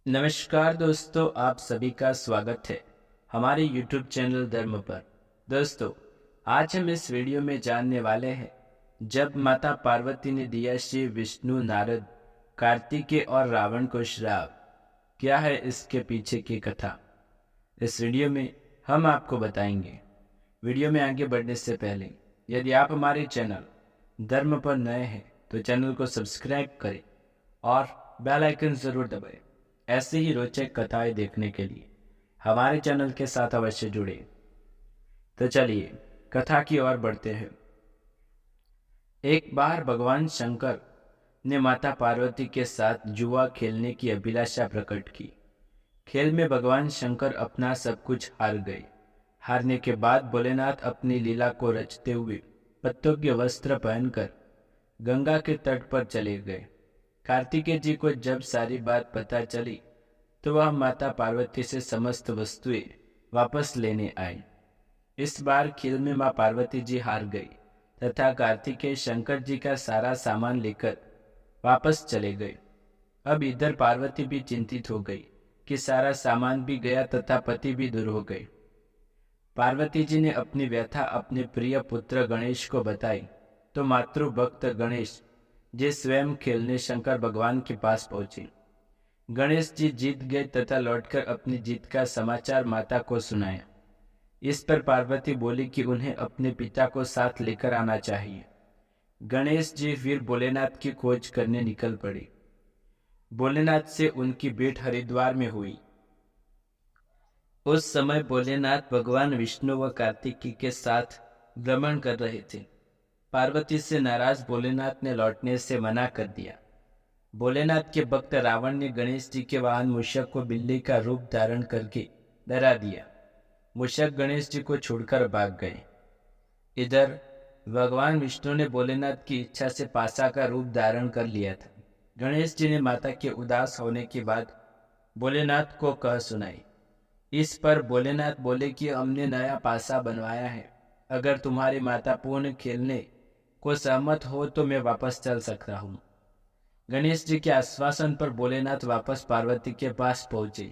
नमस्कार दोस्तों, आप सभी का स्वागत है हमारे YouTube चैनल धर्म पर। दोस्तों, आज हम इस वीडियो में जानने वाले हैं जब माता पार्वती ने दिया शिव, विष्णु, नारद, कार्तिकेय और रावण को श्राप। क्या है इसके पीछे की कथा, इस वीडियो में हम आपको बताएंगे। वीडियो में आगे बढ़ने से पहले यदि आप हमारे चैनल धर्म पर नए हैं तो चैनल को सब्सक्राइब करें और बेल आइकन जरूर दबाएं। ऐसे ही रोचक कथाएं देखने के लिए हमारे चैनल के साथ अवश्य जुड़े। तो चलिए कथा की ओर बढ़ते हैं। एक बार भगवान शंकर ने माता पार्वती के साथ जुआ खेलने की अभिलाषा प्रकट की। खेल में भगवान शंकर अपना सब कुछ हार गए। हारने के बाद भोलेनाथ अपनी लीला को रचते हुए पत्तों के वस्त्र पहनकर गंगा के तट पर चले गए। कार्तिकेय जी को जब सारी बात पता चली तो वह माता पार्वती से समस्त वस्तुएं वापस लेने आए। इस बार खेल में मां पार्वती जी हार गई तथा कार्तिकेय शंकर जी का सारा सामान लेकर वापस चले गए। अब इधर पार्वती भी चिंतित हो गई कि सारा सामान भी गया तथा पति भी दूर हो गए। पार्वती जी ने अपनी व्यथा अपने प्रिय पुत्र गणेश को बताई तो मातृ भक्त गणेश जी स्वयं खेलने शंकर भगवान के पास पहुंचे। गणेश जी जीत गए तथा लौटकर अपनी जीत का समाचार माता को सुनाया। इस पर पार्वती बोली कि उन्हें अपने पिता को साथ लेकर आना चाहिए। गणेश जी फिर भोलेनाथ की खोज करने निकल पड़े। भोलेनाथ से उनकी भेंट हरिद्वार में हुई। उस समय भोलेनाथ भगवान विष्णु व कार्तिकेय के साथ भ्रमण कर रहे थे। पार्वती से नाराज भोलेनाथ ने लौटने से मना कर दिया। भोलेनाथ के भक्त रावण ने गणेश जी के वाहन मूषक को बिल्ली का रूप धारण करके डरा दिया। मूषक गणेश जी को छोड़कर भाग गए। इधर भगवान विष्णु ने भोलेनाथ की इच्छा से पासा का रूप धारण कर लिया था। गणेश जी ने माता के उदास होने की बात भोलेनाथ को कह सुनाई। इस पर भोलेनाथ बोले कि हमने नया पासा बनवाया है, अगर तुम्हारी माता पूर्ण खेलने को सहमत हो तो मैं वापस चल सकता हूँ। गणेश जी के आश्वासन पर भोलेनाथ वापस पार्वती के पास पहुंचे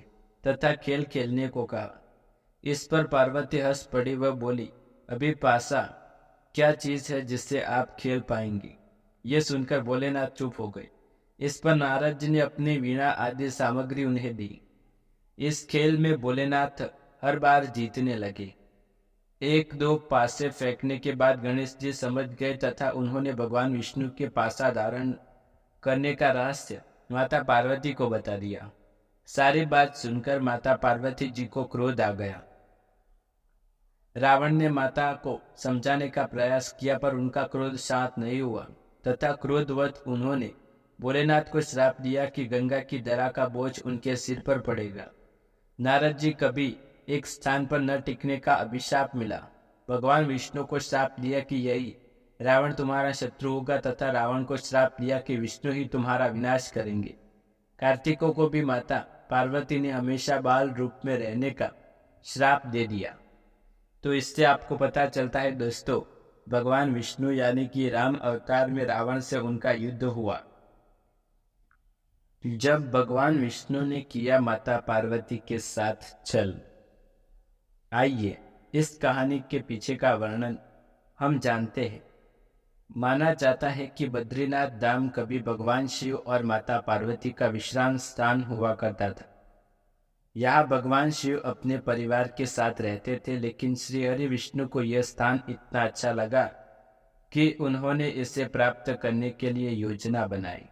तथा खेल खेलने को कहा। इस पर पार्वती हंस पड़ी व बोली, अभी पासा क्या चीज है जिससे आप खेल पाएंगी। ये सुनकर भोलेनाथ चुप हो गए। इस पर नारद जी ने अपनी वीणा आदि सामग्री उन्हें दी। इस खेल में भोलेनाथ हर बार जीतने लगे। एक दो पासे फेंकने के बाद गणेश जी समझ गए तथा उन्होंने भगवान विष्णु के पासा धारण करने का रहस्य माता पार्वती को बता दिया। सारी बात सुनकर माता पार्वती जी को क्रोध आ गया। रावण ने माता को समझाने का प्रयास किया पर उनका क्रोध शांत नहीं हुआ तथा क्रोधवश उन्होंने भोलेनाथ को श्राप दिया कि गंगा की धरा का बोझ उनके सिर पर पड़ेगा। नारद जी कभी एक स्थान पर न टिकने का अभिशाप मिला। भगवान विष्णु को श्राप दिया कि यही रावण तुम्हारा शत्रु होगा तथा रावण को श्राप दिया कि विष्णु ही तुम्हारा विनाश करेंगे। कार्तिकों को भी माता पार्वती ने हमेशा बाल रूप में रहने का श्राप दे दिया। तो इससे आपको पता चलता है दोस्तों, भगवान विष्णु यानी कि राम अवतार में रावण से उनका युद्ध हुआ। जब भगवान विष्णु ने किया माता पार्वती के साथ छल। आइए इस कहानी के पीछे का वर्णन हम जानते हैं। माना जाता है कि बद्रीनाथ धाम कभी भगवान शिव और माता पार्वती का विश्राम स्थान हुआ करता था। यहाँ भगवान शिव अपने परिवार के साथ रहते थे, लेकिन श्री हरि विष्णु को यह स्थान इतना अच्छा लगा कि उन्होंने इसे प्राप्त करने के लिए योजना बनाई।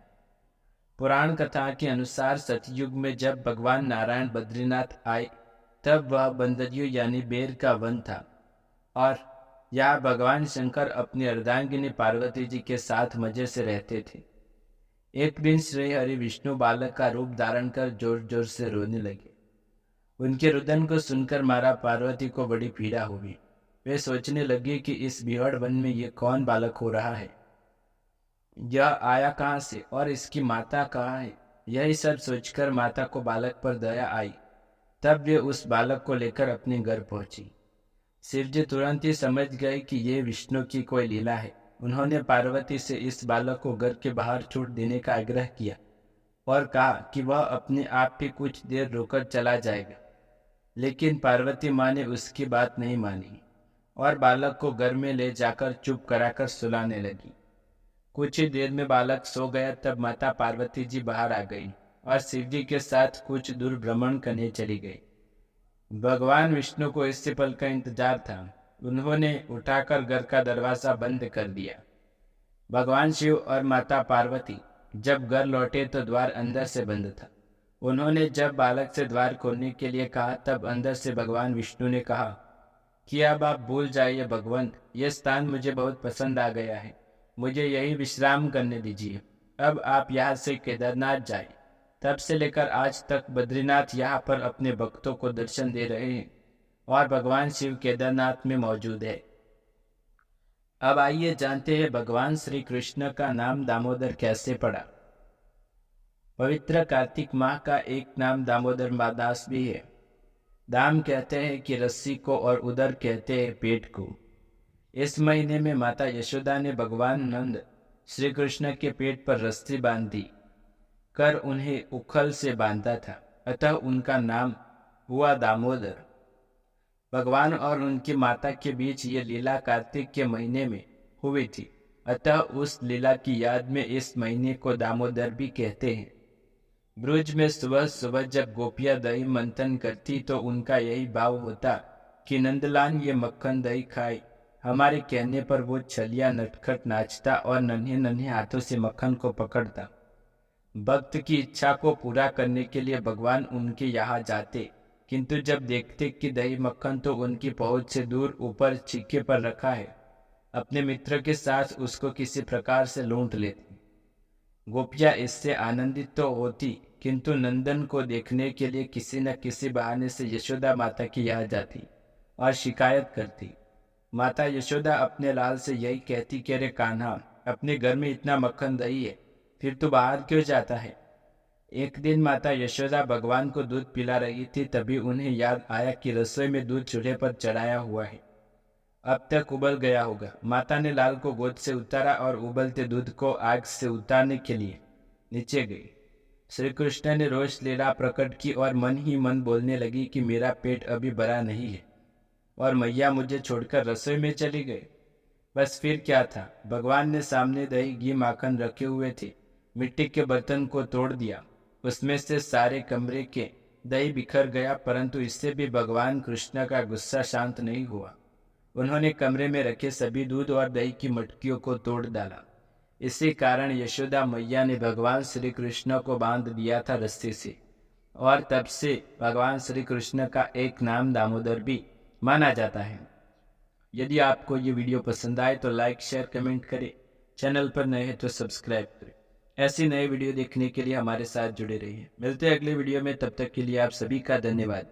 पुराण कथा के अनुसार सतयुग में जब भगवान नारायण बद्रीनाथ आए तब वह बंदरियों यानी बेर का वन था और यहाँ भगवान शंकर अपनी अर्धांगिनी पार्वती जी के साथ मजे से रहते थे। एक दिन श्री हरि विष्णु बालक का रूप धारण कर जोर जोर से रोने लगे। उनके रुदन को सुनकर माता पार्वती को बड़ी पीड़ा हुई। वे सोचने लगे कि इस बिहड़ वन में ये कौन बालक हो रहा है, यह आया कहाँ से और इसकी माता कहाँ है। यही सब सोचकर माता को बालक पर दया आई। तब वे उस बालक को लेकर अपने घर पहुंची। शिव जी तुरंत ही समझ गए कि ये विष्णु की कोई लीला है। उन्होंने पार्वती से इस बालक को घर के बाहर छोड़ देने का आग्रह किया और कहा कि वह अपने आप ही कुछ देर रुककर चला जाएगा। लेकिन पार्वती माँ ने उसकी बात नहीं मानी और बालक को घर में ले जाकर चुप कराकर सुलाने लगी। कुछ ही देर में बालक सो गया। तब माता पार्वती जी बाहर आ गई और शिव जी के साथ कुछ दूर भ्रमण करने चली गई। भगवान विष्णु को इसी पल का इंतजार था। उन्होंने उठाकर घर का दरवाजा बंद कर दिया। भगवान शिव और माता पार्वती जब घर लौटे तो द्वार अंदर से बंद था। उन्होंने जब बालक से द्वार खोलने के लिए कहा तब अंदर से भगवान विष्णु ने कहा कि अब आप भूल जाइए भगवंत, यह स्थान मुझे बहुत पसंद आ गया है, मुझे यही विश्राम करने दीजिए। अब आप यहाँ से केदारनाथ जाए। तब से लेकर आज तक बद्रीनाथ यहाँ पर अपने भक्तों को दर्शन दे रहे हैं और भगवान शिव केदारनाथ में मौजूद है। अब आइए जानते हैं भगवान श्री कृष्ण का नाम दामोदर कैसे पड़ा। पवित्र कार्तिक माह का एक नाम दामोदर दास भी है। दाम कहते हैं कि रस्सी को और उदर कहते हैं पेट को। इस महीने में माता यशोदा ने भगवान नंद श्री कृष्ण के पेट पर रस्सी बांधी कर उन्हें उखल से बांधा था, अतः उनका नाम हुआ दामोदर। भगवान और उनकी माता के बीच ये लीला कार्तिक के महीने में हुई थी, अतः उस लीला की याद में इस महीने को दामोदर भी कहते हैं। ब्रज में सुबह सुबह जब गोपियां दही मंथन करती तो उनका यही भाव होता कि नंदलाल ये मक्खन दही खाए। हमारे कहने पर वो छलिया नटखट नाचता और नन्हे नन्हे हाथों से मक्खन को पकड़ता। भक्त की इच्छा को पूरा करने के लिए भगवान उनके यहाँ जाते, किंतु जब देखते कि दही मक्खन तो उनकी पहुंच से दूर ऊपर छीके पर रखा है, अपने मित्र के साथ उसको किसी प्रकार से लूट लेते। गोपियां इससे आनंदित तो होती, किंतु नंदन को देखने के लिए किसी न किसी बहाने से यशोदा माता की यहाँ जाती और शिकायत करती। माता यशोदा अपने लाल से यही कहती कि अरे कान्हा, अपने घर में इतना मक्खन दही है, फिर तू बाहर क्यों जाता है। एक दिन माता यशोदा भगवान को दूध पिला रही थी, तभी उन्हें याद आया कि रसोई में दूध चूल्हे पर चढ़ाया हुआ है, अब तक उबल गया होगा। माता ने लाल को गोद से उतारा और उबलते दूध को आग से उतारने के लिए नीचे गई। श्री कृष्ण ने रोष लीला प्रकट की और मन ही मन बोलने लगी कि मेरा पेट अभी भरा नहीं है और मैया मुझे छोड़कर रसोई में चली गई। बस फिर क्या था, भगवान ने सामने दही घी माखन रखे हुए थे, मिट्टी के बर्तन को तोड़ दिया, उसमें से सारे कमरे के दही बिखर गया, परंतु इससे भी भगवान कृष्ण का गुस्सा शांत नहीं हुआ। उन्होंने कमरे में रखे सभी दूध और दही की मटकियों को तोड़ डाला। इसी कारण यशोदा मैया ने भगवान श्री कृष्ण को बांध दिया था रस्सी से, और तब से भगवान श्री कृष्ण का एक नाम दामोदर भी माना जाता है। यदि आपको ये वीडियो पसंद आए तो लाइक शेयर कमेंट करें, चैनल पर नए हैं तो सब्सक्राइब करें। ऐसी नए वीडियो देखने के लिए हमारे साथ जुड़े रहिए। मिलते हैं अगले वीडियो में, तब तक के लिए आप सभी का धन्यवाद।